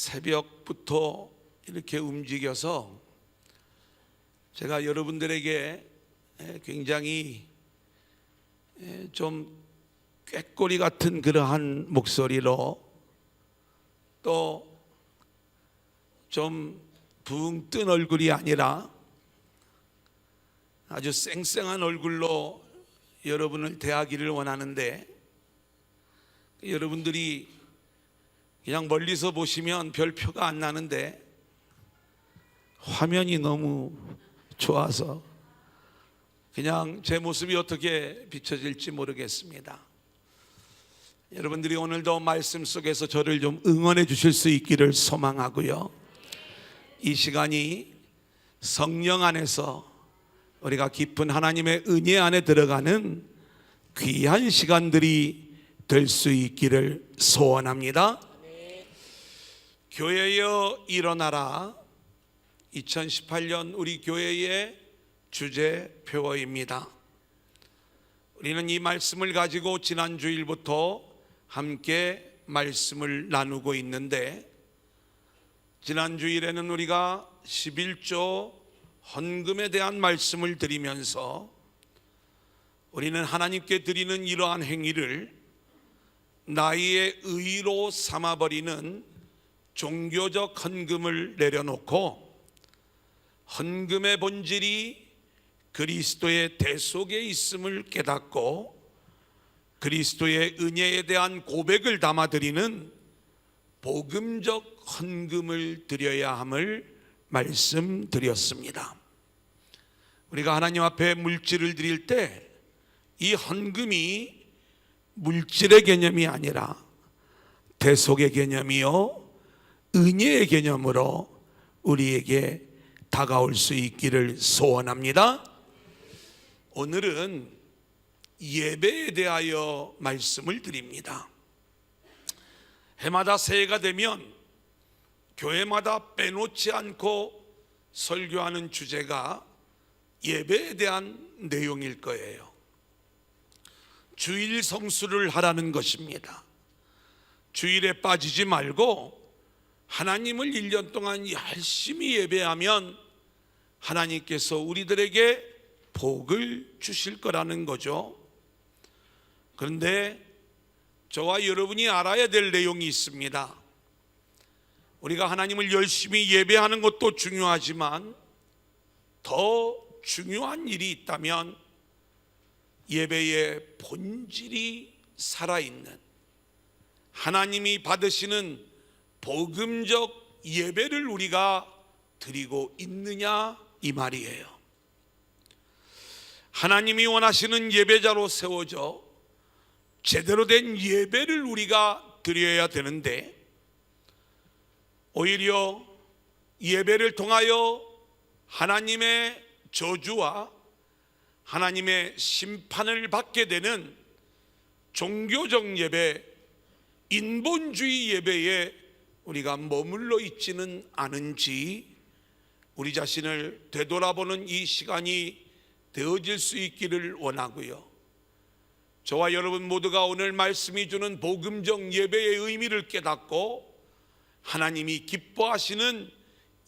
새벽부터 이렇게 움직여서 제가 여러분들에게 굉장히 좀 꾀꼬리 같은 그러한 목소리로 또 좀 붕 뜬 얼굴이 아니라 아주 쌩쌩한 얼굴로 여러분을 대하기를 원하는데, 여러분들이 그냥 멀리서 보시면 별 표가 안 나는데 화면이 너무 좋아서 그냥 제 모습이 어떻게 비춰질지 모르겠습니다. 여러분들이 오늘도 말씀 속에서 저를 좀 응원해 주실 수 있기를 소망하고요, 이 시간이 성령 안에서 우리가 깊은 하나님의 은혜 안에 들어가는 귀한 시간들이 될 수 있기를 소원합니다. 교회여 일어나라, 2018년 우리 교회의 주제 표어입니다. 우리는 이 말씀을 가지고 지난 주일부터 함께 말씀을 나누고 있는데, 지난 주일에는 우리가 11조 헌금에 대한 말씀을 드리면서 우리는 하나님께 드리는 이러한 행위를 나의 의로 삼아버리는 종교적 헌금을 내려놓고 헌금의 본질이 그리스도의 대속에 있음을 깨닫고 그리스도의 은혜에 대한 고백을 담아드리는 복음적 헌금을 드려야 함을 말씀드렸습니다. 우리가 하나님 앞에 물질을 드릴 때 이 헌금이 물질의 개념이 아니라 대속의 개념이요 은혜의 개념으로 우리에게 다가올 수 있기를 소원합니다. 오늘은 예배에 대하여 말씀을 드립니다. 해마다 새해가 되면 교회마다 빼놓지 않고 설교하는 주제가 예배에 대한 내용일 거예요. 주일 성수를 하라는 것입니다. 주일에 빠지지 말고 하나님을 1년 동안 열심히 예배하면 하나님께서 우리들에게 복을 주실 거라는 거죠. 그런데 저와 여러분이 알아야 될 내용이 있습니다. 우리가 하나님을 열심히 예배하는 것도 중요하지만 더 중요한 일이 있다면 예배의 본질이 살아있는 하나님이 받으시는 복음적 예배를 우리가 드리고 있느냐 이 말이에요. 하나님이 원하시는 예배자로 세워져 제대로 된 예배를 우리가 드려야 되는데, 오히려 예배를 통하여 하나님의 저주와 하나님의 심판을 받게 되는 종교적 예배, 인본주의 예배에 우리가 머물러 있지는 않은지 우리 자신을 되돌아보는 이 시간이 되어질 수 있기를 원하고요, 저와 여러분 모두가 오늘 말씀이 주는 복음적 예배의 의미를 깨닫고 하나님이 기뻐하시는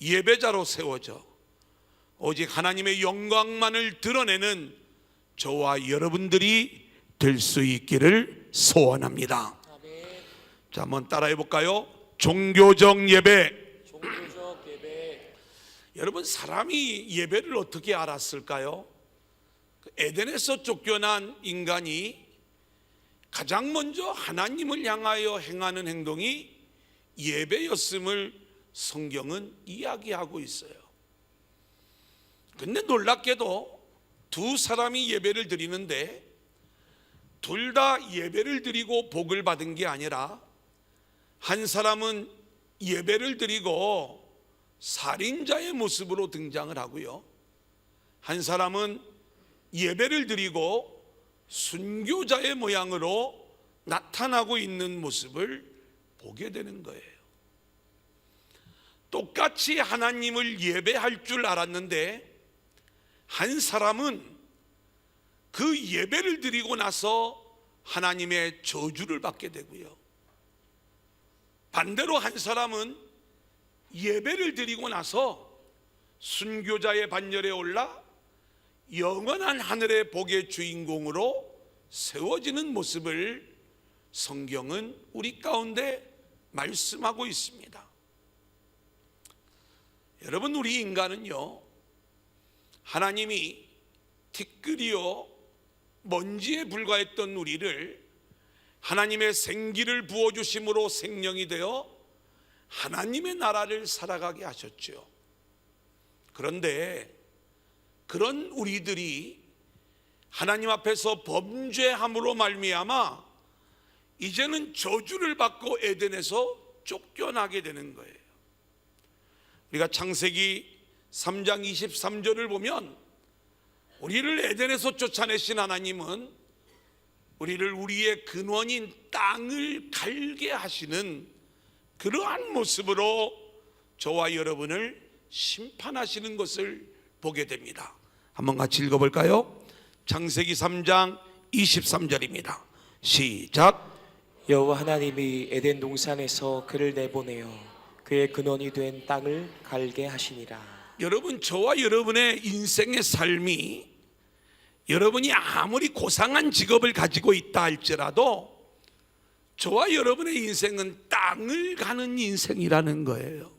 예배자로 세워져 오직 하나님의 영광만을 드러내는 저와 여러분들이 될 수 있기를 소원합니다. 자, 한번 따라해 볼까요? 종교적 예배. 종교적 예배. 여러분, 사람이 예배를 어떻게 알았을까요? 에덴에서 쫓겨난 인간이 가장 먼저 하나님을 향하여 행하는 행동이 예배였음을 성경은 이야기하고 있어요. 근데 놀랍게도 두 사람이 예배를 드리는데 둘 다 예배를 드리고 복을 받은 게 아니라 한 사람은 예배를 드리고 살인자의 모습으로 등장을 하고요, 한 사람은 예배를 드리고 순교자의 모양으로 나타나고 있는 모습을 보게 되는 거예요. 똑같이 하나님을 예배할 줄 알았는데 한 사람은 그 예배를 드리고 나서 하나님의 저주를 받게 되고요, 반대로 한 사람은 예배를 드리고 나서 순교자의 반열에 올라 영원한 하늘의 복의 주인공으로 세워지는 모습을 성경은 우리 가운데 말씀하고 있습니다. 여러분, 우리 인간은요, 하나님이 티끌이요 먼지에 불과했던 우리를 하나님의 생기를 부어주심으로 생명이 되어 하나님의 나라를 살아가게 하셨죠. 그런데 그런 우리들이 하나님 앞에서 범죄함으로 말미암아 이제는 저주를 받고 에덴에서 쫓겨나게 되는 거예요. 우리가 창세기 3장 23절을 보면 우리를 에덴에서 쫓아내신 하나님은 우리를 우리의 근원인 땅을 갈게 하시는 그러한 모습으로 저와 여러분을 심판하시는 것을 보게 됩니다. 한번 같이 읽어볼까요? 창세기 3장 23절입니다. 시작. 여호와 하나님이 에덴 동산에서 그를 내보내어 그의 근원이 된 땅을 갈게 하시니라. 여러분, 저와 여러분의 인생의 삶이 여러분이 아무리 고상한 직업을 가지고 있다 할지라도 저와 여러분의 인생은 땅을 가는 인생이라는 거예요.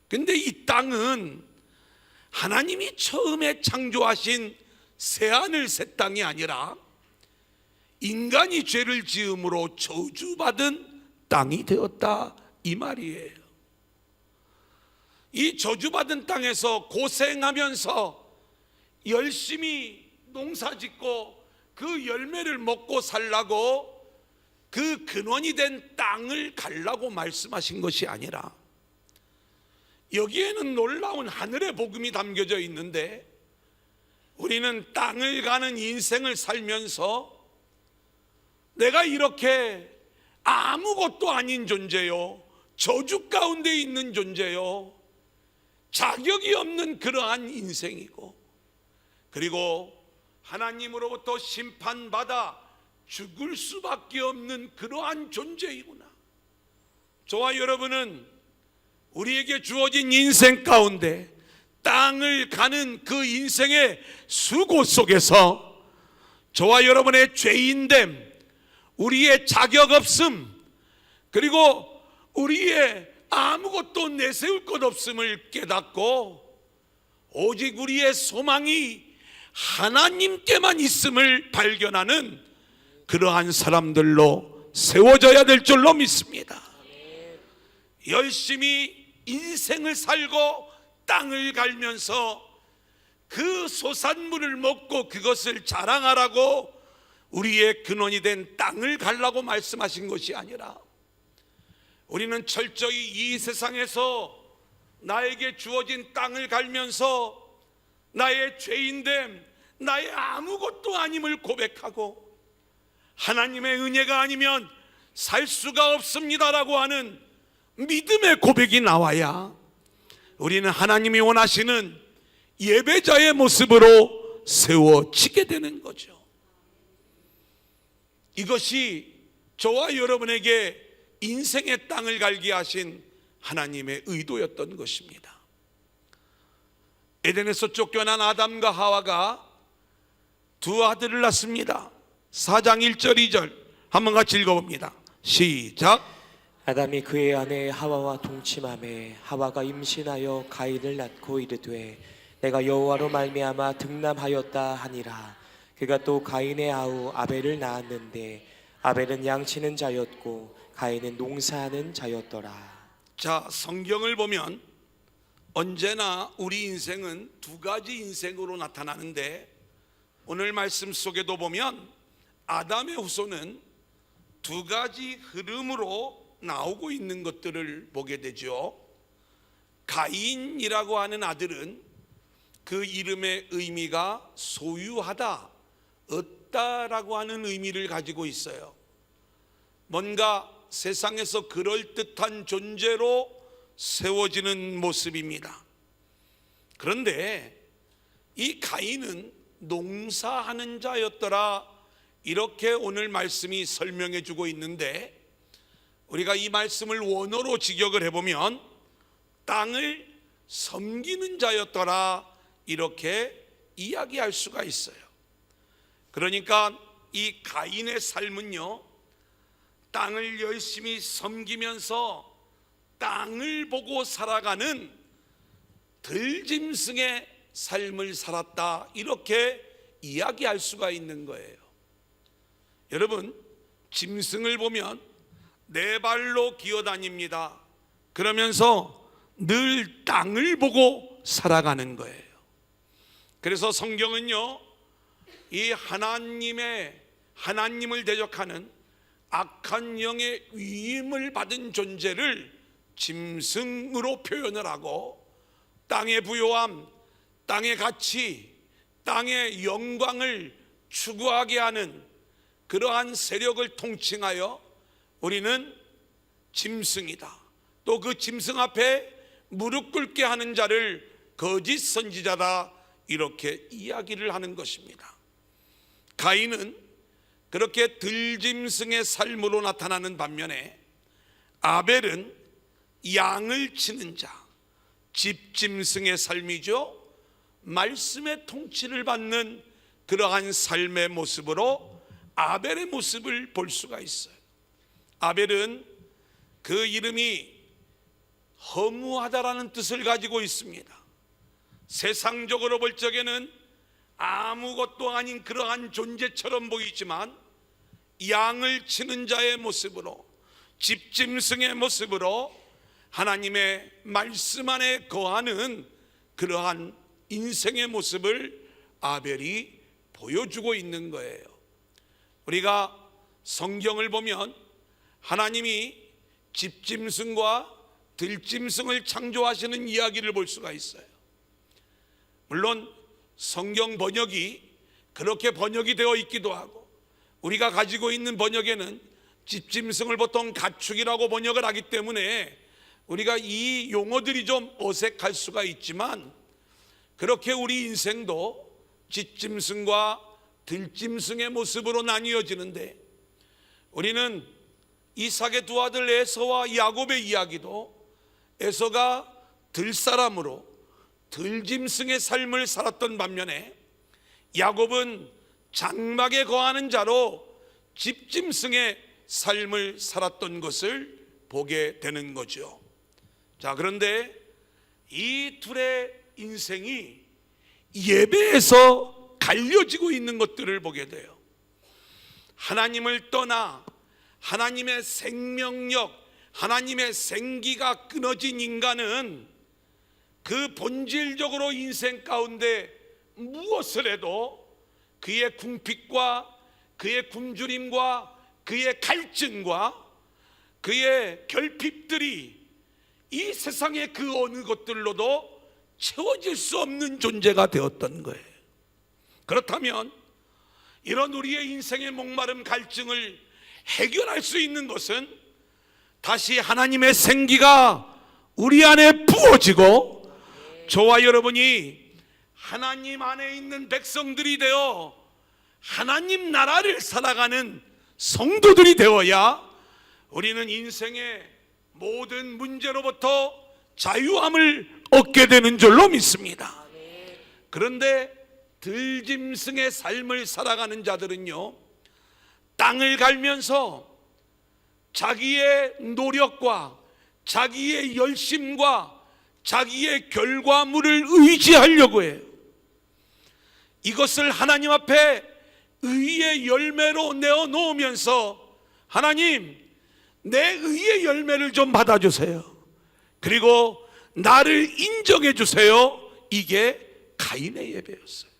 근데 이 땅은 하나님이 처음에 창조하신 새하늘 새 땅이 아니라 인간이 죄를 지음으로 저주받은 땅이 되었다, 이 말이에요. 이 저주받은 땅에서 고생하면서 열심히 농사짓고 그 열매를 먹고 살라고 그 근원이 된 땅을 갈라고 말씀하신 것이 아니라 여기에는 놀라운 하늘의 복음이 담겨져 있는데 우리는 땅을 가는 인생을 살면서 내가 이렇게 아무것도 아닌 존재요, 저주 가운데 있는 존재요, 자격이 없는 그러한 인생이고, 그리고 하나님으로부터 심판받아 죽을 수밖에 없는 그러한 존재이구나. 저와 여러분은 우리에게 주어진 인생 가운데 땅을 가는 그 인생의 수고 속에서 저와 여러분의 죄인됨, 우리의 자격 없음, 그리고 우리의 아무것도 내세울 것 없음을 깨닫고 오직 우리의 소망이 하나님께만 있음을 발견하는 그러한 사람들로 세워져야 될 줄로 믿습니다. 열심히 인생을 살고 땅을 갈면서 그 소산물을 먹고 그것을 자랑하라고 우리의 근원이 된 땅을 갈라고 말씀하신 것이 아니라 우리는 철저히 이 세상에서 나에게 주어진 땅을 갈면서 나의 죄인됨, 나의 아무것도 아님을 고백하고 하나님의 은혜가 아니면 살 수가 없습니다라고 하는 믿음의 고백이 나와야 우리는 하나님이 원하시는 예배자의 모습으로 세워지게 되는 거죠. 이것이 저와 여러분에게 인생의 땅을 갈게 하신 하나님의 의도였던 것입니다. 에덴에서 쫓겨난 아담과 하와가 두 아들을 낳습니다. 4장 1절 2절 한번 같이 읽어봅니다. 시작. 아담이 그의 아내 하와와 동침하매 하와가 임신하여 가인을 낳고 이르되 내가 여호와로 말미암아 득남하였다 하니라. 그가 또 가인의 아우 아벨을 낳았는데 아벨은 양치는 자였고 가인은 농사하는 자였더라. 자, 성경을 보면 언제나 우리 인생은 두 가지 인생으로 나타나는데 오늘 말씀 속에도 보면 아담의 후손은 두 가지 흐름으로 나오고 있는 것들을 보게 되죠. 가인이라고 하는 아들은 그 이름의 의미가 소유하다, 얻다라고 하는 의미를 가지고 있어요. 뭔가 세상에서 그럴듯한 존재로 세워지는 모습입니다. 그런데 이 가인은 농사하는 자였더라, 이렇게 오늘 말씀이 설명해 주고 있는데 우리가 이 말씀을 원어로 직역을 해보면 땅을 섬기는 자였더라, 이렇게 이야기할 수가 있어요. 그러니까 이 가인의 삶은요, 땅을 열심히 섬기면서 땅을 보고 살아가는 들짐승의 삶을 살았다, 이렇게 이야기할 수가 있는 거예요. 여러분, 짐승을 보면 네 발로 기어다닙니다. 그러면서 늘 땅을 보고 살아가는 거예요. 그래서 성경은요, 이 하나님을 대적하는 악한 영의 위임을 받은 존재를 짐승으로 표현을 하고, 땅의 부요함, 땅의 가치, 땅의 영광을 추구하게 하는 그러한 세력을 통칭하여 우리는 짐승이다, 또 그 짐승 앞에 무릎 꿇게 하는 자를 거짓 선지자다, 이렇게 이야기를 하는 것입니다. 가인은 그렇게 들짐승의 삶으로 나타나는 반면에, 아벨은 양을 치는 자, 집짐승의 삶이죠. 말씀의 통치를 받는 그러한 삶의 모습으로 아벨의 모습을 볼 수가 있어요. 아벨은 그 이름이 허무하다라는 뜻을 가지고 있습니다. 세상적으로 볼 적에는 아무것도 아닌 그러한 존재처럼 보이지만, 양을 치는 자의 모습으로, 집짐승의 모습으로 하나님의 말씀 안에 거하는 그러한 인생의 모습을 아벨이 보여주고 있는 거예요. 우리가 성경을 보면 하나님이 집짐승과 들짐승을 창조하시는 이야기를 볼 수가 있어요. 물론 성경 번역이 그렇게 번역이 되어 있기도 하고, 우리가 가지고 있는 번역에는 집짐승을 보통 가축이라고 번역을 하기 때문에 우리가 이 용어들이 좀 어색할 수가 있지만, 그렇게 우리 인생도 집짐승과 들짐승의 모습으로 나뉘어지는데, 우리는 이삭의 두 아들 에서와 야곱의 이야기도 에서가 들사람으로 들짐승의 삶을 살았던 반면에, 야곱은 장막에 거하는 자로 집짐승의 삶을 살았던 것을 보게 되는 거죠. 자, 그런데 이 둘의 인생이 예배에서 갈려지고 있는 것들을 보게 돼요. 하나님을 떠나 하나님의 생명력, 하나님의 생기가 끊어진 인간은 그 본질적으로 인생 가운데 무엇을 해도 그의 궁핍과 그의 굶주림과 그의 갈증과 그의 결핍들이 이 세상의 그 어느 것들로도 채워질 수 없는 존재가 되었던 거예요. 그렇다면 이런 우리의 인생의 목마름, 갈증을 해결할 수 있는 것은 다시 하나님의 생기가 우리 안에 부어지고, 저와 여러분이 하나님 안에 있는 백성들이 되어 하나님 나라를 살아가는 성도들이 되어야 우리는 인생의 모든 문제로부터 자유함을 얻게 되는 줄로 믿습니다. 그런데 들짐승의 삶을 살아가는 자들은요, 땅을 갈면서 자기의 노력과 자기의 열심과 자기의 결과물을 의지하려고 해요. 이것을 하나님 앞에 의의 열매로 내어놓으면서, 하나님, 내 의의 열매를 좀 받아주세요, 그리고 나를 인정해 주세요, 이게 가인의 예배였어요.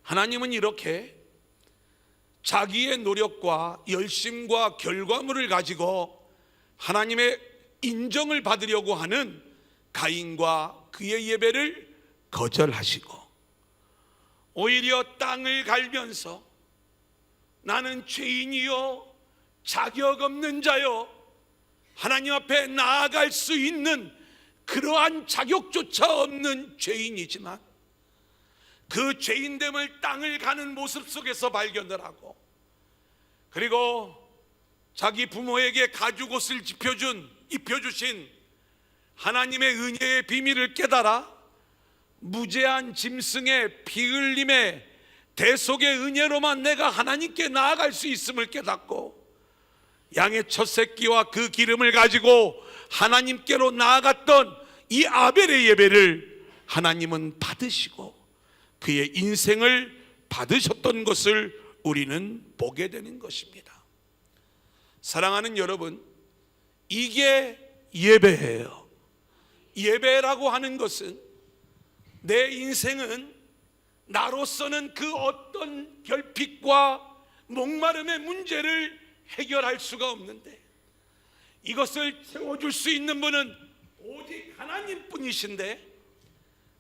하나님은 이렇게 자기의 노력과 열심과 결과물을 가지고 하나님의 인정을 받으려고 하는 가인과 그의 예배를 거절하시고, 오히려 땅을 갈면서 나는 죄인이요 자격 없는 자요, 하나님 앞에 나아갈 수 있는 그러한 자격조차 없는 죄인이지만 그 죄인됨을 땅을 가는 모습 속에서 발견을 하고, 그리고 자기 부모에게 가죽옷을 입혀주신 하나님의 은혜의 비밀을 깨달아 무제한 짐승의 피 흘림의 대속의 은혜로만 내가 하나님께 나아갈 수 있음을 깨닫고 양의 첫 새끼와 그 기름을 가지고 하나님께로 나아갔던 이 아벨의 예배를 하나님은 받으시고 그의 인생을 받으셨던 것을 우리는 보게 되는 것입니다. 사랑하는 여러분, 이게 예배예요. 예배라고 하는 것은 내 인생은 나로서는 그 어떤 결핍과 목마름의 문제를 해결할 수가 없는데 이것을 채워줄 수 있는 분은 오직 하나님뿐이신데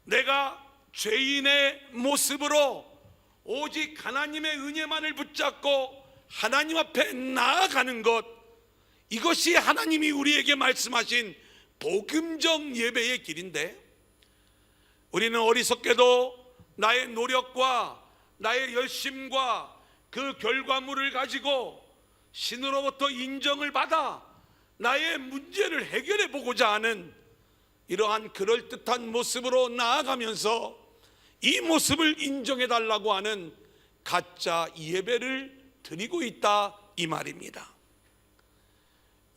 내가 죄인의 모습으로 오직 하나님의 은혜만을 붙잡고 하나님 앞에 나아가는 것, 이것이 하나님이 우리에게 말씀하신 복음적 예배의 길인데 우리는 어리석게도 나의 노력과 나의 열심과 그 결과물을 가지고 신으로부터 인정을 받아 나의 문제를 해결해 보고자 하는 이러한 그럴듯한 모습으로 나아가면서 이 모습을 인정해 달라고 하는 가짜 예배를 드리고 있다, 이 말입니다.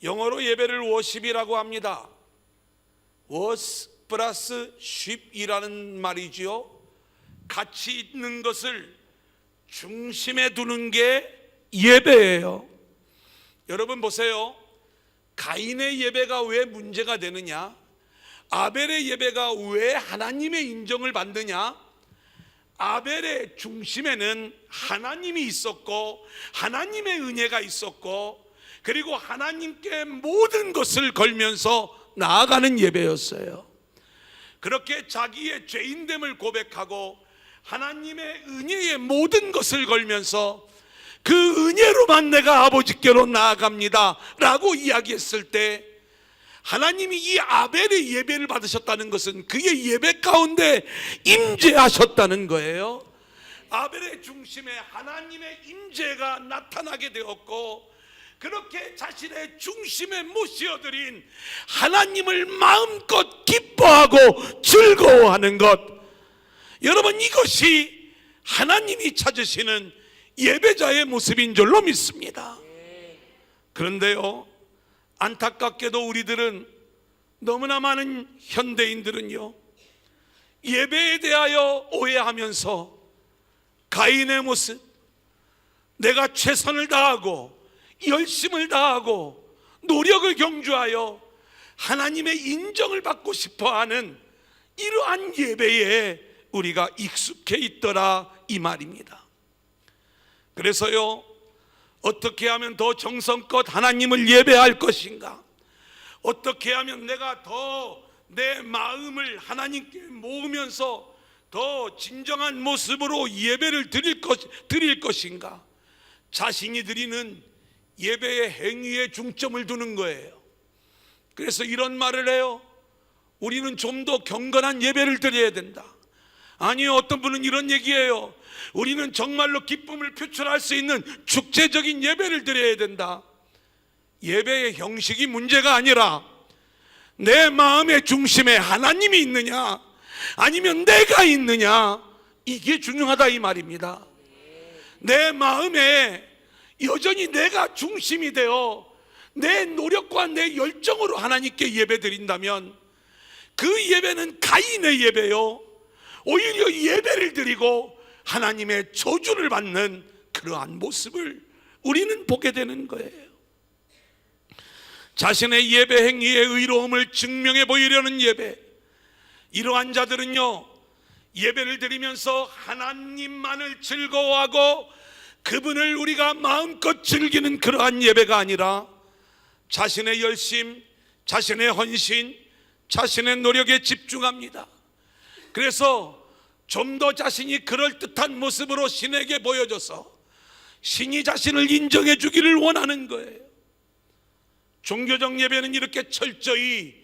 영어로 예배를 워십이라고 합니다. 워스 플러스 쉽이라는 말이지요. 가치 있는 것을 중심에 두는 게 예배예요. 여러분 보세요. 가인의 예배가 왜 문제가 되느냐? 아벨의 예배가 왜 하나님의 인정을 받느냐? 아벨의 중심에는 하나님이 있었고 하나님의 은혜가 있었고 그리고 하나님께 모든 것을 걸면서 나아가는 예배였어요. 그렇게 자기의 죄인됨을 고백하고 하나님의 은혜의 모든 것을 걸면서 그 은혜로만 내가 아버지께로 나아갑니다 라고 이야기했을 때 하나님이 이 아벨의 예배를 받으셨다는 것은 그의 예배 가운데 임재하셨다는 거예요. 아벨의 중심에 하나님의 임재가 나타나게 되었고 그렇게 자신의 중심에 모셔드린 하나님을 마음껏 기뻐하고 즐거워하는 것, 여러분 이것이 하나님이 찾으시는 예배자의 모습인 줄로 믿습니다. 그런데요, 안타깝게도 우리들은 너무나 많은 현대인들은요 예배에 대하여 오해하면서 가인의 모습, 내가 최선을 다하고 열심을 다하고 노력을 경주하여 하나님의 인정을 받고 싶어하는 이러한 예배에 우리가 익숙해 있더라, 이 말입니다. 그래서요, 어떻게 하면 더 정성껏 하나님을 예배할 것인가? 어떻게 하면 내가 더 내 마음을 하나님께 모으면서 더 진정한 모습으로 예배를 드릴 것인가? 자신이 드리는 예배의 행위에 중점을 두는 거예요. 그래서 이런 말을 해요. 우리는 좀 더 경건한 예배를 드려야 된다. 아니요, 어떤 분은 이런 얘기해요. 우리는 정말로 기쁨을 표출할 수 있는 축제적인 예배를 드려야 된다. 예배의 형식이 문제가 아니라 내 마음의 중심에 하나님이 있느냐 아니면 내가 있느냐, 이게 중요하다, 이 말입니다. 내 마음에 여전히 내가 중심이 되어 내 노력과 내 열정으로 하나님께 예배 드린다면 그 예배는 가인의 예배요, 오히려 예배를 드리고 하나님의 저주를 받는 그러한 모습을 우리는 보게 되는 거예요. 자신의 예배 행위의 의로움을 증명해 보이려는 예배, 이러한 자들은요 예배를 드리면서 하나님만을 즐거워하고 그분을 우리가 마음껏 즐기는 그러한 예배가 아니라 자신의 열심, 자신의 헌신, 자신의 노력에 집중합니다. 그래서 좀 더 자신이 그럴듯한 모습으로 신에게 보여줘서 신이 자신을 인정해 주기를 원하는 거예요. 종교적 예배는 이렇게 철저히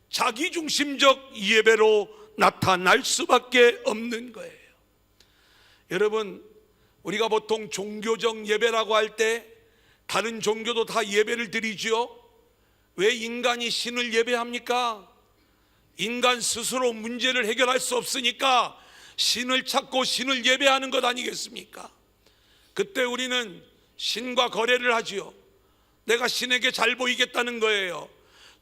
자기중심적 예배로 나타날 수밖에 없는 거예요. 여러분, 우리가 보통 종교적 예배라고 할 때 다른 종교도 다 예배를 드리지요. 왜 인간이 신을 예배합니까? 인간 스스로 문제를 해결할 수 없으니까 신을 찾고 신을 예배하는 것 아니겠습니까? 그때 우리는 신과 거래를 하지요. 내가 신에게 잘 보이겠다는 거예요.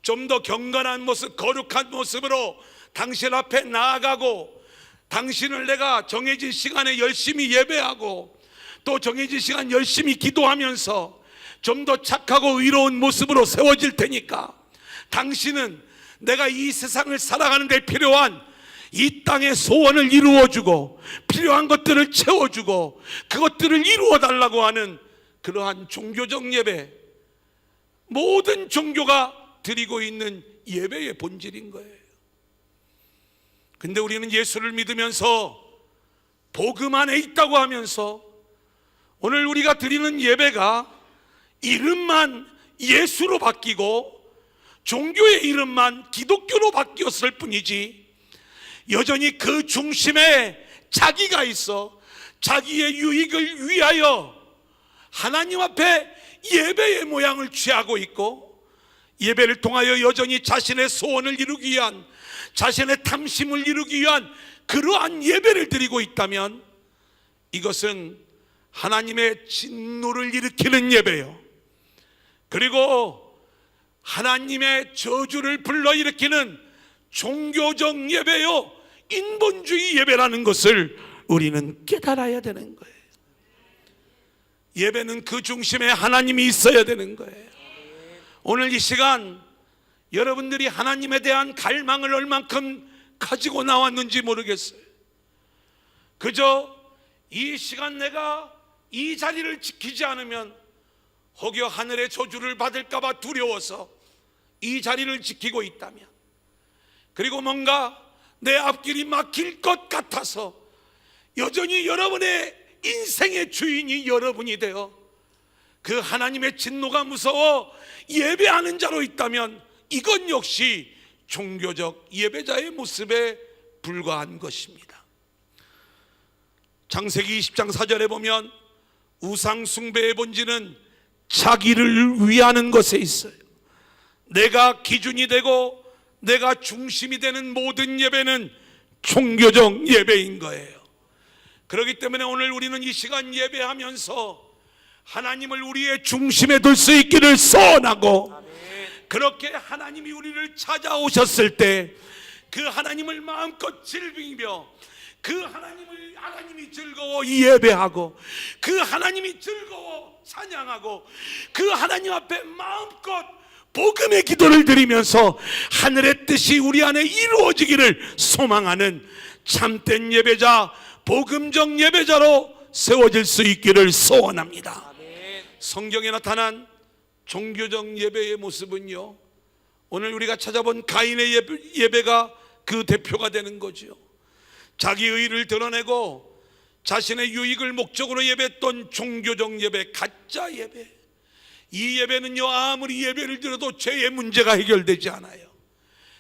좀 더 경건한 모습, 거룩한 모습으로 당신 앞에 나아가고, 당신을 내가 정해진 시간에 열심히 예배하고, 또 정해진 시간 열심히 기도하면서 좀 더 착하고 의로운 모습으로 세워질 테니까 당신은 내가 이 세상을 살아가는 데 필요한 이 땅의 소원을 이루어주고 필요한 것들을 채워주고 그것들을 이루어달라고 하는 그러한 종교적 예배, 모든 종교가 드리고 있는 예배의 본질인 거예요. 근데 우리는 예수를 믿으면서 복음 안에 있다고 하면서 오늘 우리가 드리는 예배가 이름만 예수로 바뀌고 종교의 이름만 기독교로 바뀌었을 뿐이지, 여전히 그 중심에 자기가 있어 자기의 유익을 위하여 하나님 앞에 예배의 모양을 취하고 있고, 예배를 통하여 여전히 자신의 소원을 이루기 위한, 자신의 탐심을 이루기 위한 그러한 예배를 드리고 있다면 이것은 하나님의 진노를 일으키는 예배요, 그리고 하나님의 저주를 불러일으키는 종교적 예배요, 인본주의 예배라는 것을 우리는 깨달아야 되는 거예요. 예배는 그 중심에 하나님이 있어야 되는 거예요. 오늘 이 시간 여러분들이 하나님에 대한 갈망을 얼만큼 가지고 나왔는지 모르겠어요. 그저 이 시간 내가 이 자리를 지키지 않으면 혹여 하늘의 저주를 받을까 봐 두려워서 이 자리를 지키고 있다면, 그리고 뭔가 내 앞길이 막힐 것 같아서 여전히 여러분의 인생의 주인이 여러분이 되어 그 하나님의 진노가 무서워 예배하는 자로 있다면 이건 역시 종교적 예배자의 모습에 불과한 것입니다. 창세기 20장 4절에 보면 우상 숭배의 본질은 자기를 위하는 것에 있어요. 내가 기준이 되고 내가 중심이 되는 모든 예배는 종교적 예배인 거예요. 그렇기 때문에 오늘 우리는 이 시간 예배하면서 하나님을 우리의 중심에 둘 수 있기를 소원하고, 그렇게 하나님이 우리를 찾아오셨을 때 그 하나님을 마음껏 즐기며 그 하나님이 즐거워 예배하고 그 하나님이 즐거워 찬양하고 그 하나님 앞에 마음껏 복음의 기도를 드리면서 하늘의 뜻이 우리 안에 이루어지기를 소망하는 참된 예배자, 복음적 예배자로 세워질 수 있기를 소원합니다. 성경에 나타난 종교적 예배의 모습은요, 오늘 우리가 찾아본 가인의 예배가 그 대표가 되는 거죠. 자기 의를 드러내고 자신의 유익을 목적으로 예배했던 종교적 예배, 가짜 예배. 이 예배는요, 아무리 예배를 드려도 죄의 문제가 해결되지 않아요.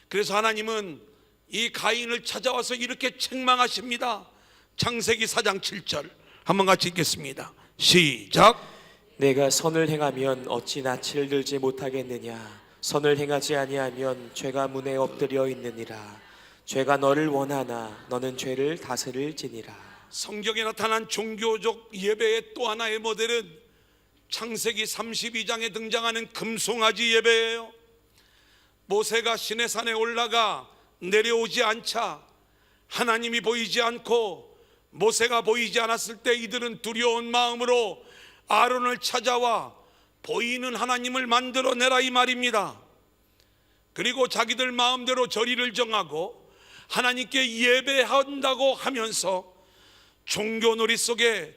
그래서 하나님은 이 가인을 찾아와서 이렇게 책망하십니다. 창세기 4장 7절 한번 같이 읽겠습니다. 시작. 내가 선을 행하면 어찌 낯을 들지 못하겠느냐. 선을 행하지 아니하면 죄가 문에 엎드려 있느니라. 죄가 너를 원하나 너는 죄를 다스릴지니라. 성경에 나타난 종교적 예배의 또 하나의 모델은 창세기 32장에 등장하는 금송아지 예배예요. 모세가 시내산에 올라가 내려오지 않자 하나님이 보이지 않고 모세가 보이지 않았을 때 이들은 두려운 마음으로 아론을 찾아와 보이는 하나님을 만들어내라 이 말입니다. 그리고 자기들 마음대로 절의를 정하고 하나님께 예배한다고 하면서 종교놀이 속에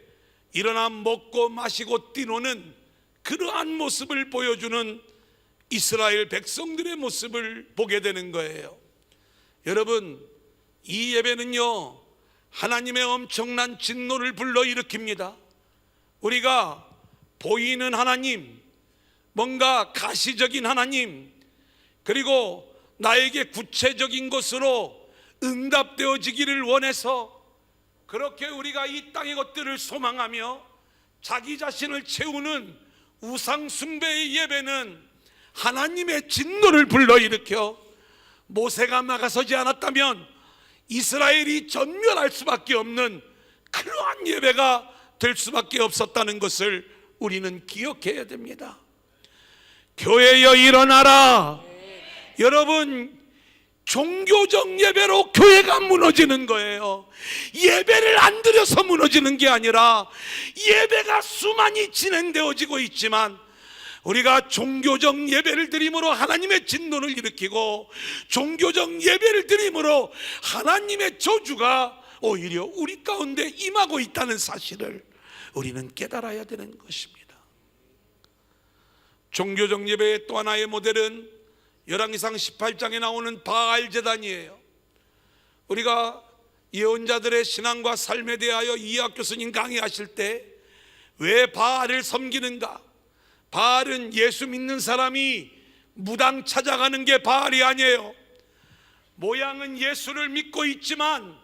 일어나 먹고 마시고 뛰노는 그러한 모습을 보여주는 이스라엘 백성들의 모습을 보게 되는 거예요. 여러분, 이 예배는요, 하나님의 엄청난 진노를 불러일으킵니다. 우리가 보이는 하나님, 뭔가 가시적인 하나님, 그리고 나에게 구체적인 것으로 응답되어지기를 원해서 그렇게 우리가 이 땅의 것들을 소망하며 자기 자신을 채우는 우상 숭배의 예배는 하나님의 진노를 불러일으켜 모세가 나가서지 않았다면 이스라엘이 전멸할 수밖에 없는 그러한 예배가 될 수밖에 없었다는 것을 우리는 기억해야 됩니다. 교회여 일어나라. 여러분, 종교적 예배로 교회가 무너지는 거예요. 예배를 안 드려서 무너지는 게 아니라 예배가 수많이 진행되어지고 있지만 우리가 종교적 예배를 드림으로 하나님의 진노를 일으키고 종교적 예배를 드림으로 하나님의 저주가 오히려 우리 가운데 임하고 있다는 사실을 우리는 깨달아야 되는 것입니다. 종교적 예배의 또 하나의 모델은 열왕기상 18장에 나오는 바알 제단이에요. 우리가 예언자들의 신앙과 삶에 대하여 이학 교수님 강의하실 때 왜 바알을 섬기는가? 바알은 예수 믿는 사람이 무당 찾아가는 게 바알이 아니에요. 모양은 예수를 믿고 있지만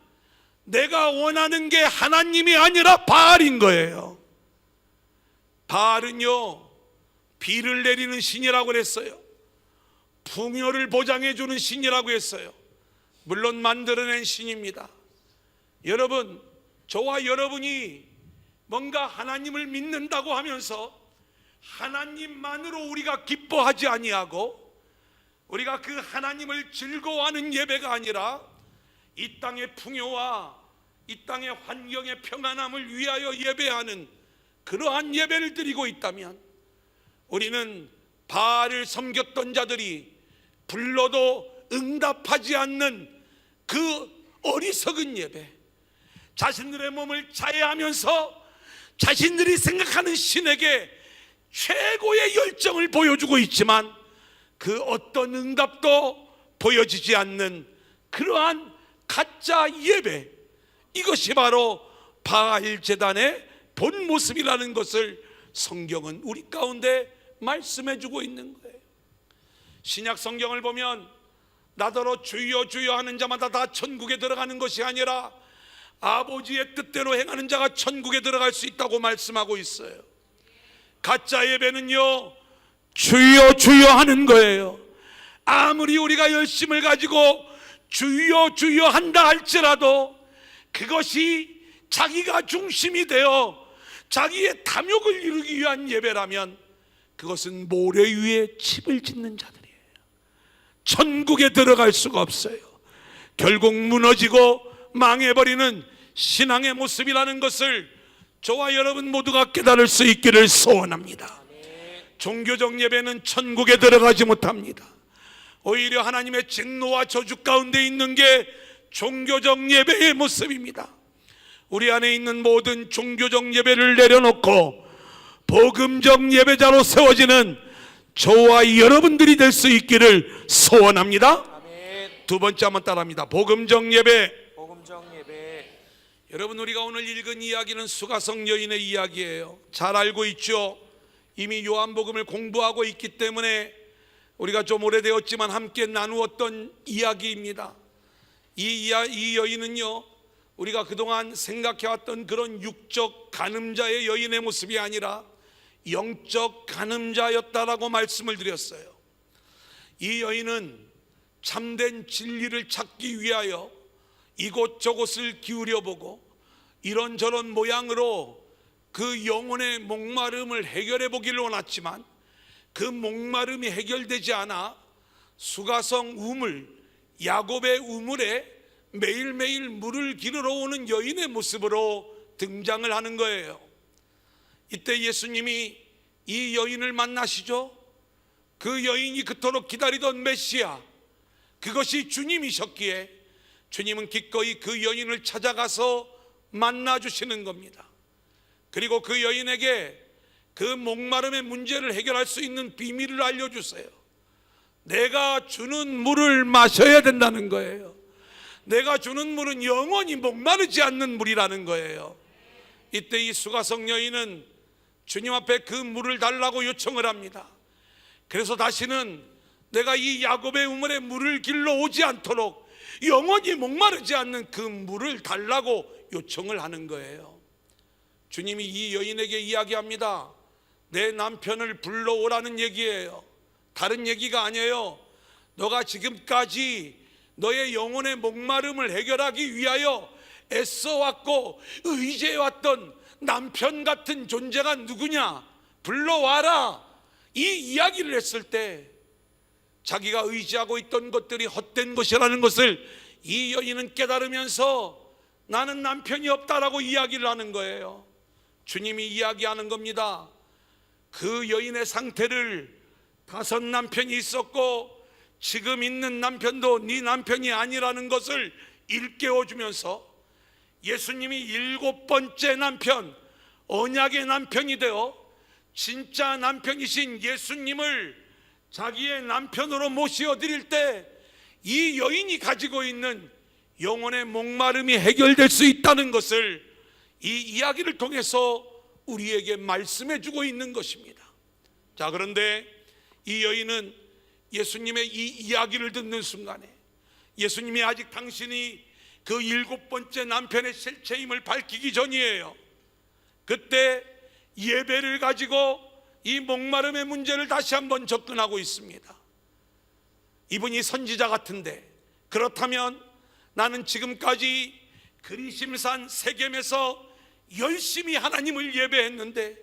내가 원하는 게 하나님이 아니라 바알인 거예요. 바알은요, 비를 내리는 신이라고 그랬어요. 풍요를 보장해 주는 신이라고 했어요. 물론 만들어낸 신입니다. 여러분, 저와 여러분이 뭔가 하나님을 믿는다고 하면서 하나님만으로 우리가 기뻐하지 아니하고 우리가 그 하나님을 즐거워하는 예배가 아니라 이 땅의 풍요와 이 땅의 환경의 평안함을 위하여 예배하는 그러한 예배를 드리고 있다면 우리는 바알을 섬겼던 자들이 불러도 응답하지 않는 그 어리석은 예배, 자신들의 몸을 자해하면서 자신들이 생각하는 신에게 최고의 열정을 보여주고 있지만 그 어떤 응답도 보여지지 않는 그러한 가짜 예배, 이것이 바로 바알 제단의 본 모습이라는 것을 성경은 우리 가운데 말씀해 주고 있는 거예요. 신약 성경을 보면 나더러 주여 주여 하는 자마다 다 천국에 들어가는 것이 아니라 아버지의 뜻대로 행하는 자가 천국에 들어갈 수 있다고 말씀하고 있어요. 가짜 예배는요, 주여 주여 하는 거예요. 아무리 우리가 열심을 가지고 주여 주여 한다 할지라도 그것이 자기가 중심이 되어 자기의 탐욕을 이루기 위한 예배라면 그것은 모래 위에 집을 짓는 자들이에요. 천국에 들어갈 수가 없어요. 결국 무너지고 망해버리는 신앙의 모습이라는 것을 저와 여러분 모두가 깨달을 수 있기를 소원합니다. 종교적 예배는 천국에 들어가지 못합니다. 오히려 하나님의 진노와 저주 가운데 있는 게 종교적 예배의 모습입니다. 우리 안에 있는 모든 종교적 예배를 내려놓고 복음적 예배자로 세워지는 저와 여러분들이 될 수 있기를 소원합니다. 아멘. 두 번째 한번 따라합니다. 복음적 예배. 복음적 예배. 여러분, 우리가 오늘 읽은 이야기는 수가성 여인의 이야기예요. 잘 알고 있죠. 이미 요한복음을 공부하고 있기 때문에 우리가 좀 오래되었지만 함께 나누었던 이야기입니다. 이 여인은요, 우리가 그동안 생각해왔던 그런 육적 간음자의 여인의 모습이 아니라 영적 간음자였다라고 말씀을 드렸어요. 이 여인은 참된 진리를 찾기 위하여 이곳저곳을 기울여보고 이런저런 모양으로 그 영혼의 목마름을 해결해 보기를 원했지만 그 목마름이 해결되지 않아 수가성 우물, 야곱의 우물에 매일매일 물을 기르러 오는 여인의 모습으로 등장을 하는 거예요. 이때 예수님이 이 여인을 만나시죠. 그 여인이 그토록 기다리던 메시아, 그것이 주님이셨기에 주님은 기꺼이 그 여인을 찾아가서 만나주시는 겁니다. 그리고 그 여인에게 그 목마름의 문제를 해결할 수 있는 비밀을 알려주세요. 내가 주는 물을 마셔야 된다는 거예요. 내가 주는 물은 영원히 목마르지 않는 물이라는 거예요. 이때 이 수가성 여인은 주님 앞에 그 물을 달라고 요청을 합니다. 그래서 다시는 내가 이 야곱의 우물에 물을 길러 오지 않도록 영원히 목마르지 않는 그 물을 달라고 요청을 하는 거예요. 주님이 이 여인에게 이야기합니다. 내 남편을 불러오라는 얘기예요. 다른 얘기가 아니에요. 너가 지금까지 너의 영혼의 목마름을 해결하기 위하여 애써왔고 의지해왔던 남편 같은 존재가 누구냐? 불러와라. 이 이야기를 했을 때 자기가 의지하고 있던 것들이 헛된 것이라는 것을 이 여인은 깨달으면서 나는 남편이 없다라고 이야기를 하는 거예요. 주님이 이야기하는 겁니다. 그 여인의 상태를 5 남편이 있었고 지금 있는 남편도 네 남편이 아니라는 것을 일깨워주면서 예수님이 7번째 남편, 언약의 남편이 되어 진짜 남편이신 예수님을 자기의 남편으로 모시어드릴 때 이 여인이 가지고 있는 영혼의 목마름이 해결될 수 있다는 것을 이 이야기를 통해서 우리에게 말씀해 주고 있는 것입니다. 자, 그런데 이 여인은 예수님의 이 이야기를 듣는 순간에 예수님이 아직 당신이 그 7번째 남편의 실체임을 밝히기 전이에요. 그때 예배를 가지고 이 목마름의 문제를 다시 한번 접근하고 있습니다. 이분이 선지자 같은데, 그렇다면 나는 지금까지 그리심산 세겜에서 열심히 하나님을 예배했는데,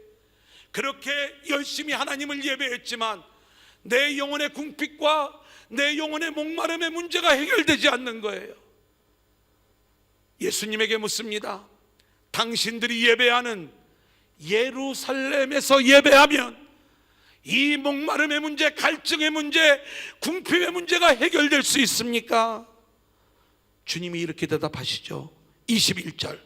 그렇게 열심히 하나님을 예배했지만 내 영혼의 궁핍과 내 영혼의 목마름의 문제가 해결되지 않는 거예요. 예수님에게 묻습니다. 당신들이 예배하는 예루살렘에서 예배하면 이 목마름의 문제, 갈증의 문제, 궁핍의 문제가 해결될 수 있습니까? 주님이 이렇게 대답하시죠. 21절.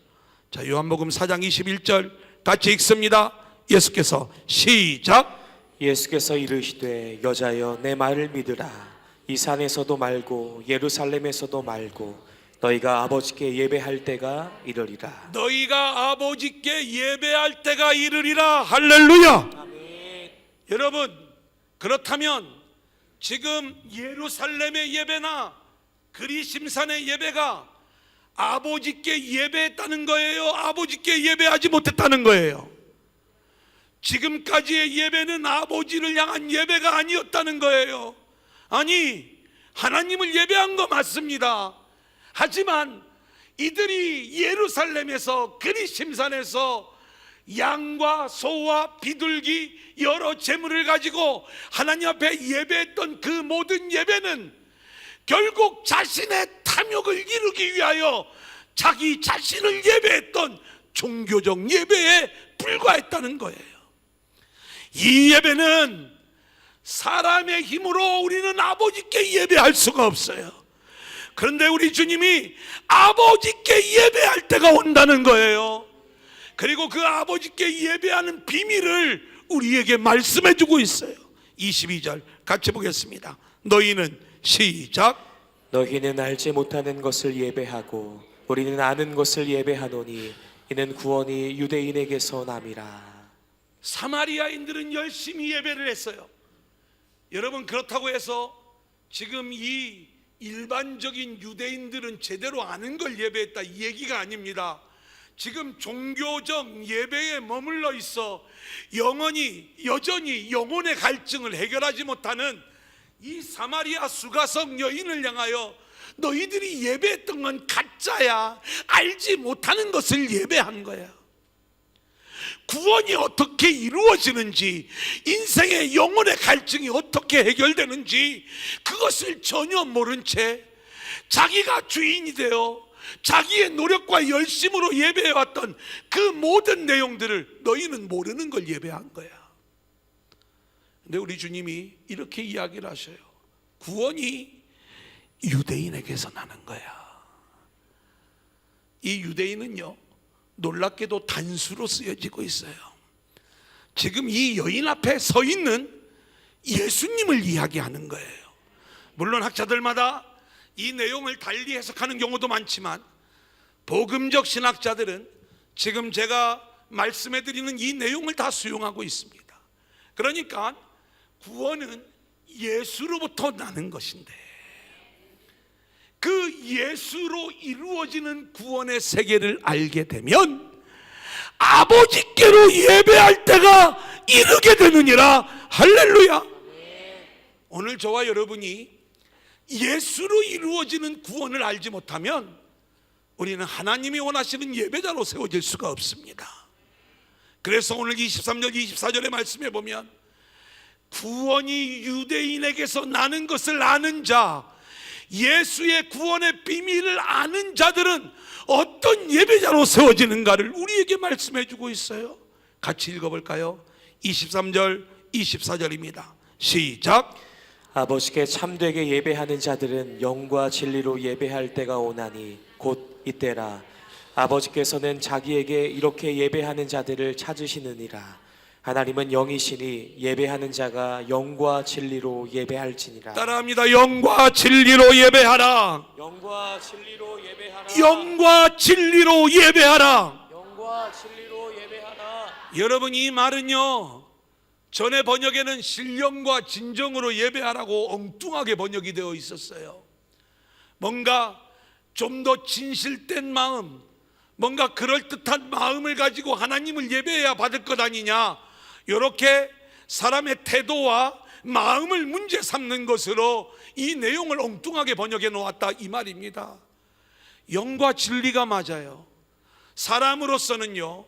자, 요한복음 4장 21절 같이 읽습니다. 예수께서 시작. 예수께서 이르시되 여자여 내 말을 믿으라. 이 산에서도 말고 예루살렘에서도 말고 너희가 아버지께 예배할 때가 이르리라. 너희가 아버지께 예배할 때가 이르리라. 할렐루야. 아멘. 여러분, 그렇다면 지금 예루살렘의 예배나 그리심산의 예배가 아버지께 예배했다는 거예요? 아버지께 예배하지 못했다는 거예요? 지금까지의 예배는 아버지를 향한 예배가 아니었다는 거예요. 아니, 하나님을 예배한 거 맞습니다. 하지만 이들이 예루살렘에서 그리심산에서 양과 소와 비둘기 여러 재물을 가지고 하나님 앞에 예배했던 그 모든 예배는 결국 자신의 탐욕을 이루기 위하여 자기 자신을 예배했던 종교적 예배에 불과했다는 거예요. 이 예배는 사람의 힘으로 우리는 아버지께 예배할 수가 없어요. 그런데 우리 주님이 아버지께 예배할 때가 온다는 거예요. 그리고 그 아버지께 예배하는 비밀을 우리에게 말씀해 주고 있어요. 22절 같이 보겠습니다. 너희는 시작. 너희는 알지 못하는 것을 예배하고 우리는 아는 것을 예배하노니 이는 구원이 유대인에게서 남이라. 사마리아인들은 열심히 예배를 했어요. 여러분, 그렇다고 해서 지금 이 일반적인 유대인들은 제대로 아는 걸 예배했다 이 얘기가 아닙니다. 지금 종교적 예배에 머물러 있어 여전히 영혼의 갈증을 해결하지 못하는 이 사마리아 수가성 여인을 향하여 너희들이 예배했던 건 가짜야, 알지 못하는 것을 예배한 거야. 구원이 어떻게 이루어지는지, 인생의 영혼의 갈증이 어떻게 해결되는지 그것을 전혀 모른 채 자기가 주인이 되어 자기의 노력과 열심으로 예배해왔던 그 모든 내용들을 너희는 모르는 걸 예배한 거야. 근데 우리 주님이 이렇게 이야기를 하셔요. 구원이 유대인에게서 나는 거야. 이 유대인은요, 놀랍게도 단수로 쓰여지고 있어요. 지금 이 여인 앞에 서 있는 예수님을 이야기하는 거예요. 물론 학자들마다 이 내용을 달리 해석하는 경우도 많지만 복음적 신학자들은 지금 제가 말씀해 드리는 이 내용을 다 수용하고 있습니다. 그러니까 구원은 예수로부터 나는 것인데 그 예수로 이루어지는 구원의 세계를 알게 되면 아버지께로 예배할 때가 이르게 되느니라. 할렐루야. 오늘 저와 여러분이 예수로 이루어지는 구원을 알지 못하면 우리는 하나님이 원하시는 예배자로 세워질 수가 없습니다. 그래서 오늘 23절 24절의 말씀에 보면 구원이 유대인에게서 나는 것을 아는 자, 예수의 구원의 비밀을 아는 자들은 어떤 예배자로 세워지는가를 우리에게 말씀해 주고 있어요. 같이 읽어볼까요? 23절 24절입니다. 시작. 아버지께 참되게 예배하는 자들은 영과 진리로 예배할 때가 오나니 곧 이때라. 아버지께서는 자기에게 이렇게 예배하는 자들을 찾으시느니라. 하나님은 영이시니 예배하는 자가 영과 진리로 예배할지니라. 따라합니다. 영과 진리로 예배하라. 영과 진리로 예배하라. 영과 진리로 예배하라. 영과 진리로 예배하라. 여러분, 이 말은요, 전에 번역에는 신령과 진정으로 예배하라고 엉뚱하게 번역이 되어 있었어요. 뭔가 좀 더 진실된 마음, 뭔가 그럴듯한 마음을 가지고 하나님을 예배해야 받을 것 아니냐, 이렇게 사람의 태도와 마음을 문제 삼는 것으로 이 내용을 엉뚱하게 번역해 놓았다, 이 말입니다. 영과 진리가 맞아요. 사람으로서는요,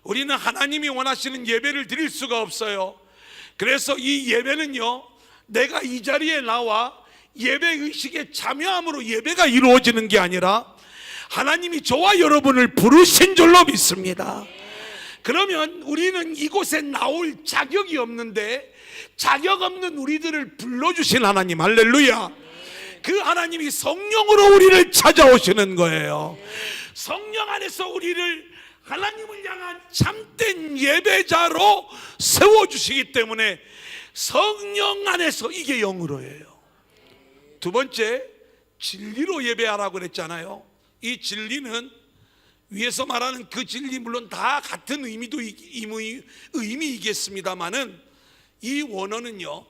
우리는 하나님이 원하시는 예배를 드릴 수가 없어요. 그래서 이 예배는요, 내가 이 자리에 나와 예배의식에 참여함으로 예배가 이루어지는 게 아니라 하나님이 저와 여러분을 부르신 줄로 믿습니다. 그러면 우리는 이곳에 나올 자격이 없는데 자격 없는 우리들을 불러주신 하나님, 할렐루야, 그 하나님이 성령으로 우리를 찾아오시는 거예요. 성령 안에서 우리를 하나님을 향한 참된 예배자로 세워주시기 때문에 성령 안에서 이게 영으로예요. 두 번째, 진리로 예배하라고 그랬잖아요. 이 진리는 위에서 말하는 그 진리, 물론 다 같은 의미이겠습니다만은 이 원어는요,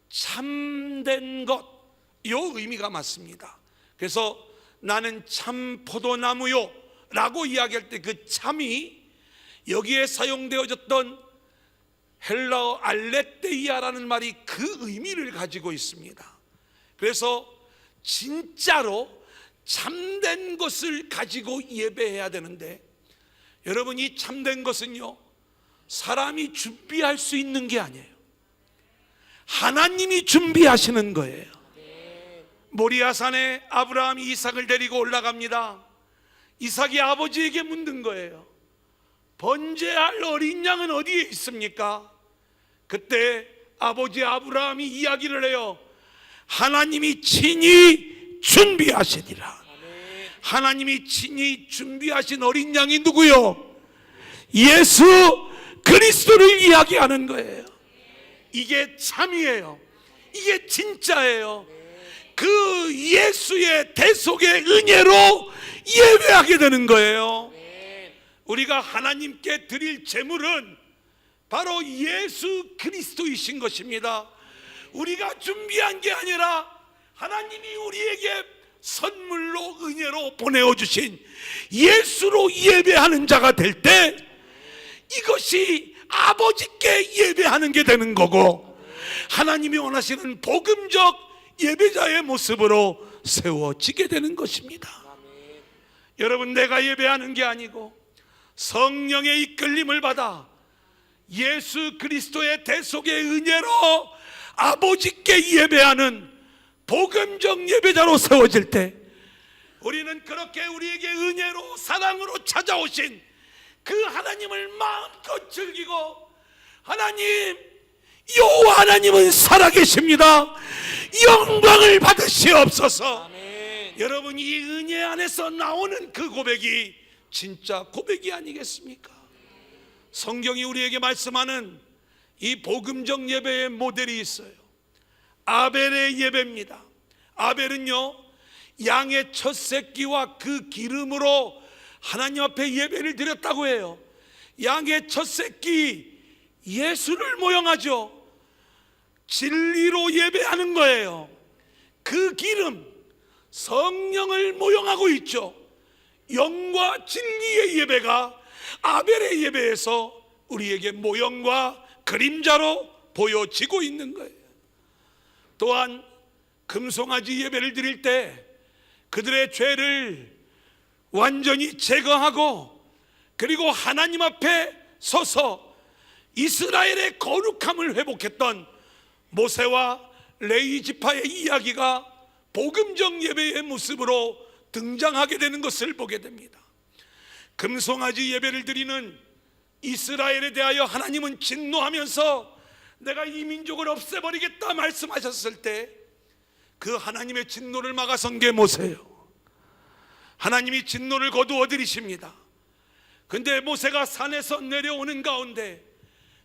참된 것, 이 의미가 맞습니다. 그래서 나는 참 포도나무요 라고 이야기할 때 그 참이 여기에 사용되어졌던 헬라어 알레테이아라는 말이 그 의미를 가지고 있습니다. 그래서 진짜로 참된 것을 가지고 예배해야 되는데, 여러분, 이 참된 것은요, 사람이 준비할 수 있는 게 아니에요. 하나님이 준비하시는 거예요. 모리아산에 아브라함이 이삭을 데리고 올라갑니다. 이삭이 아버지에게 묻는 거예요. 번제할 어린 양은 어디에 있습니까? 그때 아버지 아브라함이 이야기를 해요. 하나님이 친히 준비하시니라. 하나님이 친히 준비하신 어린 양이 누구요? 예수 그리스도를 이야기하는 거예요. 이게 참이에요. 이게 진짜예요. 그 예수의 대속의 은혜로 예배하게 되는 거예요. 우리가 하나님께 드릴 제물은 바로 예수 그리스도이신 것입니다. 우리가 준비한 게 아니라 하나님이 우리에게 선물로 은혜로 보내어 주신 예수로 예배하는 자가 될 때 이것이 아버지께 예배하는 게 되는 거고, 하나님이 원하시는 복음적 예배자의 모습으로 세워지게 되는 것입니다. 여러분, 내가 예배하는 게 아니고 성령의 이끌림을 받아 예수 그리스도의 대속의 은혜로 아버지께 예배하는 복음적 예배자로 세워질 때, 우리는 그렇게 우리에게 은혜로 사랑으로 찾아오신 그 하나님을 마음껏 즐기고, 하나님, 여호와 하나님은 살아계십니다, 영광을 받으시옵소서. 아멘. 여러분, 이 은혜 안에서 나오는 그 고백이 진짜 고백이 아니겠습니까? 성경이 우리에게 말씀하는 이 복음적 예배의 모델이 있어요. 아벨의 예배입니다. 아벨은요, 양의 첫 새끼와 그 기름으로 하나님 앞에 예배를 드렸다고 해요. 양의 첫 새끼, 예수를 모형하죠. 진리로 예배하는 거예요. 그 기름, 성령을 모형하고 있죠. 영과 진리의 예배가 아벨의 예배에서 우리에게 모형과 그림자로 보여지고 있는 거예요. 또한 금송아지 예배를 드릴 때 그들의 죄를 완전히 제거하고 그리고 하나님 앞에 서서 이스라엘의 거룩함을 회복했던 모세와 레위 지파의 이야기가 복음적 예배의 모습으로 등장하게 되는 것을 보게 됩니다. 금송아지 예배를 드리는 이스라엘에 대하여 하나님은 진노하면서 내가 이 민족을 없애버리겠다 말씀하셨을 때 그 하나님의 진노를 막아선 게 모세예요. 하나님이 진노를 거두어 들이십니다. 근데 모세가 산에서 내려오는 가운데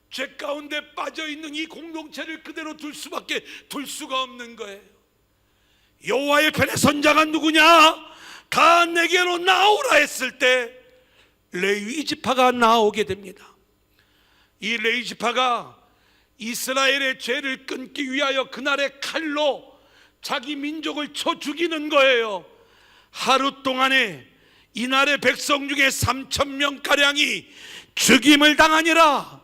죄 가운데 빠져있는 이 공동체를 그대로 둘 수가 없는 거예요. 여호와의 편에 선 자가 누구냐? 가 내게로 나오라 했을 때 레위 지파가 나오게 됩니다. 이 레위 지파가 이스라엘의 죄를 끊기 위하여 그날의 칼로 자기 민족을 쳐 죽이는 거예요. 하루 동안에 이날의 백성 중에 3,000명가량이 죽임을 당하니라.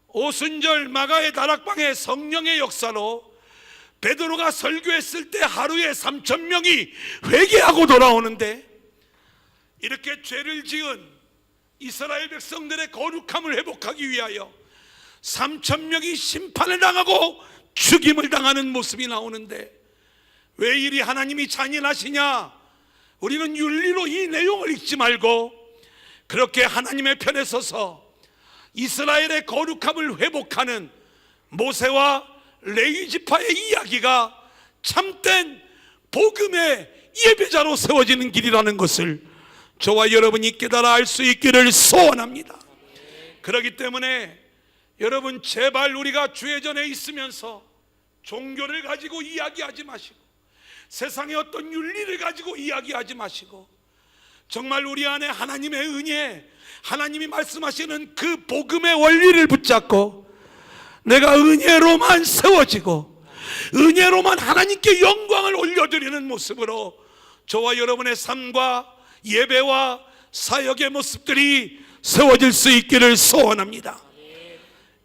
오순절 마가의 다락방의 성령의 역사로 베드로가 설교했을 때 하루에 3,000명이 회개하고 돌아오는데, 이렇게 죄를 지은 이스라엘 백성들의 거룩함을 회복하기 위하여 3,000명이 심판을 당하고 죽임을 당하는 모습이 나오는데, 왜 이리 하나님이 잔인하시냐? 우리는 윤리로 이 내용을 읽지 말고 그렇게 하나님의 편에 서서 이스라엘의 거룩함을 회복하는 모세와 레위 지파의 이야기가 참된 복음의 예배자로 세워지는 길이라는 것을 저와 여러분이 깨달아 알 수 있기를 소원합니다. 그렇기 때문에 여러분, 제발 우리가 주의전에 있으면서 종교를 가지고 이야기하지 마시고 세상의 어떤 윤리를 가지고 이야기하지 마시고 정말 우리 안에 하나님의 은혜, 하나님이 말씀하시는 그 복음의 원리를 붙잡고 내가 은혜로만 세워지고 은혜로만 하나님께 영광을 올려드리는 모습으로 저와 여러분의 삶과 예배와 사역의 모습들이 세워질 수 있기를 소원합니다.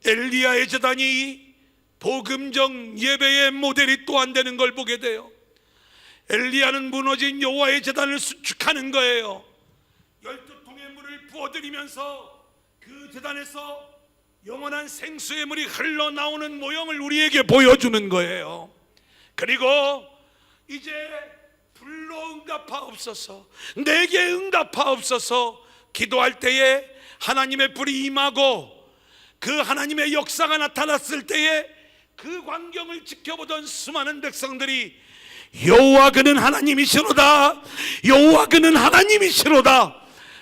엘리야의 제단이 복음적 예배의 모델이 또 안 되는 걸 보게 돼요. 엘리야는 무너진 여호와의 제단을 수축하는 거예요. 12통의 물을 부어드리면서 그 제단에서 영원한 생수의 물이 흘러나오는 모형을 우리에게 보여주는 거예요. 그리고 이제 불로 응답하옵소서, 내게 응답하옵소서 기도할 때에 하나님의 불이 임하고 그 하나님의 역사가 나타났을 때에 그 광경을 지켜보던 수많은 백성들이 여호와 그는 하나님이시로다, 여호와 그는 하나님이시로다,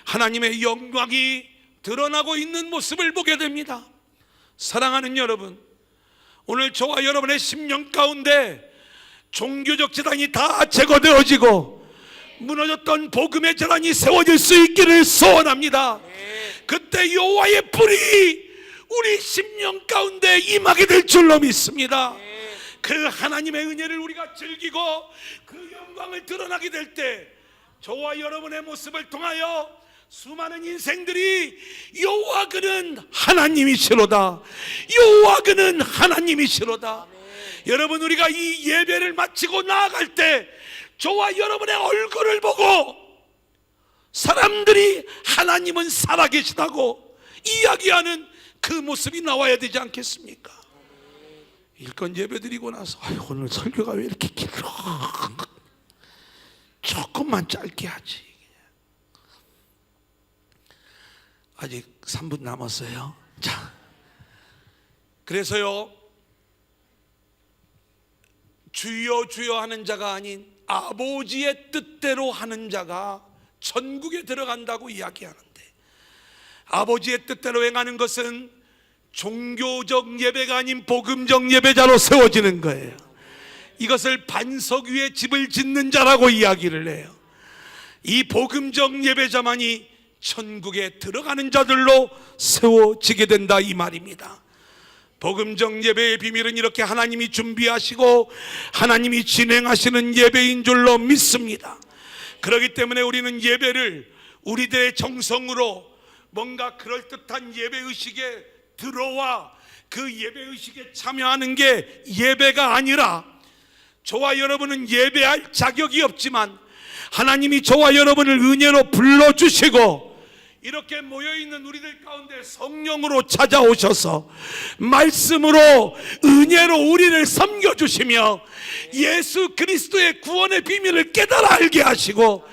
하나님의 영광이 드러나고 있는 모습을 보게 됩니다. 사랑하는 여러분, 오늘 저와 여러분의 심령 가운데 종교적 제단이 다 제거되어지고 무너졌던 복음의 제단이 세워질 수 있기를 소원합니다. 그때 여호와의 불이 우리 심령 가운데 임하게 될 줄로 믿습니다. 그 하나님의 은혜를 우리가 즐기고 그 영광을 드러나게 될 때 저와 여러분의 모습을 통하여 수많은 인생들이 여호와 그는 하나님이시로다, 여호와 그는 하나님이시로다. 여러분, 우리가 이 예배를 마치고 나아갈 때 저와 여러분의 얼굴을 보고 사람들이 하나님은 살아계시다고 이야기하는 그 모습이 나와야 되지 않겠습니까? 일건 예배 드리고 나서 오늘 설교가 왜 이렇게 길어? 조금만 짧게 하지. 아직 3분 남았어요. 자, 그래서요, 주여 주여 하는 자가 아닌 아버지의 뜻대로 하는 자가 천국에 들어간다고 이야기하는데, 아버지의 뜻대로 행하는 것은 종교적 예배가 아닌 복음적 예배자로 세워지는 거예요. 이것을 반석 위에 집을 짓는 자라고 이야기를 해요. 이 복음적 예배자만이 천국에 들어가는 자들로 세워지게 된다, 이 말입니다. 복음적 예배의 비밀은 이렇게 하나님이 준비하시고 하나님이 진행하시는 예배인 줄로 믿습니다. 그렇기 때문에 우리는 예배를 우리들의 정성으로 뭔가 그럴듯한 예배의식에 들어와 그 예배의식에 참여하는 게 예배가 아니라 저와 여러분은 예배할 자격이 없지만 하나님이 저와 여러분을 은혜로 불러주시고 이렇게 모여있는 우리들 가운데 성령으로 찾아오셔서 말씀으로 은혜로 우리를 섬겨주시며 예수 그리스도의 구원의 비밀을 깨달아 알게 하시고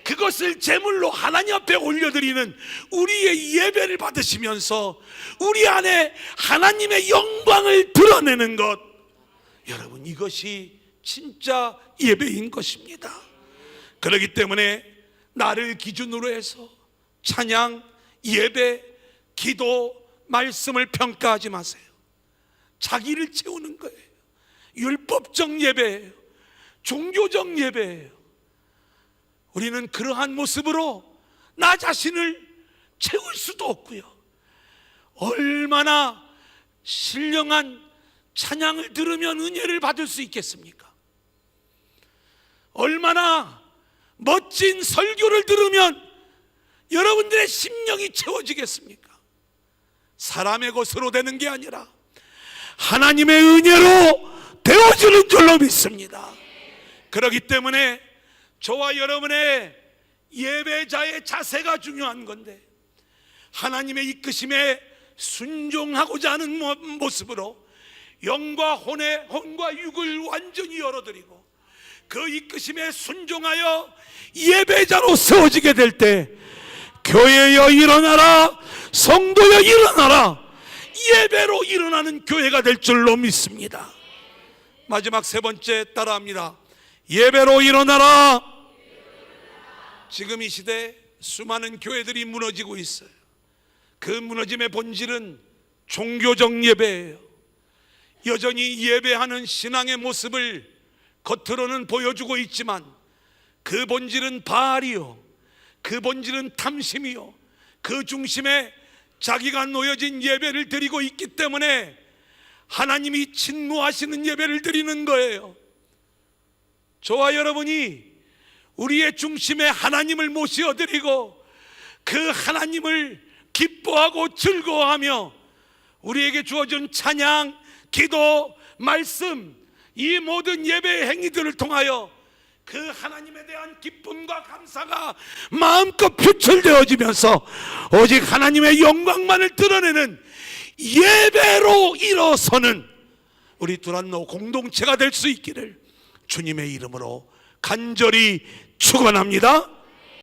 그것을 제물로 하나님 앞에 올려드리는 우리의 예배를 받으시면서 우리 안에 하나님의 영광을 드러내는 것, 여러분, 이것이 진짜 예배인 것입니다. 그렇기 때문에 나를 기준으로 해서 찬양, 예배, 기도, 말씀을 평가하지 마세요. 자기를 채우는 거예요. 율법적 예배예요. 종교적 예배예요. 우리는 그러한 모습으로 나 자신을 채울 수도 없고요. 얼마나 신령한 찬양을 들으면 은혜를 받을 수 있겠습니까? 얼마나 멋진 설교를 들으면 여러분들의 심령이 채워지겠습니까? 사람의 것으로 되는 게 아니라 하나님의 은혜로 되어지는 줄로 믿습니다. 그렇기 때문에 저와 여러분의 예배자의 자세가 중요한 건데 하나님의 이끄심에 순종하고자 하는 모습으로 영과 혼과 육을 완전히 열어드리고 그 이끄심에 순종하여 예배자로 세워지게 될 때 교회여 일어나라, 성도여 일어나라, 예배로 일어나는 교회가 될 줄로 믿습니다. 마지막 세 번째 따라합니다. 예배로 일어나라. 지금 이 시대 수많은 교회들이 무너지고 있어요. 그 무너짐의 본질은 종교적 예배예요. 여전히 예배하는 신앙의 모습을 겉으로는 보여주고 있지만 그 본질은 바알이요, 그 본질은 탐심이요, 그 중심에 자기가 놓여진 예배를 드리고 있기 때문에 하나님이 진노하시는 예배를 드리는 거예요. 저와 여러분이 우리의 중심에 하나님을 모셔드리고 그 하나님을 기뻐하고 즐거워하며 우리에게 주어진 찬양, 기도, 말씀, 이 모든 예배의 행위들을 통하여 그 하나님에 대한 기쁨과 감사가 마음껏 표출되어지면서 오직 하나님의 영광만을 드러내는 예배로 일어서는 우리 두란노 공동체가 될 수 있기를 주님의 이름으로 간절히 축원합니다.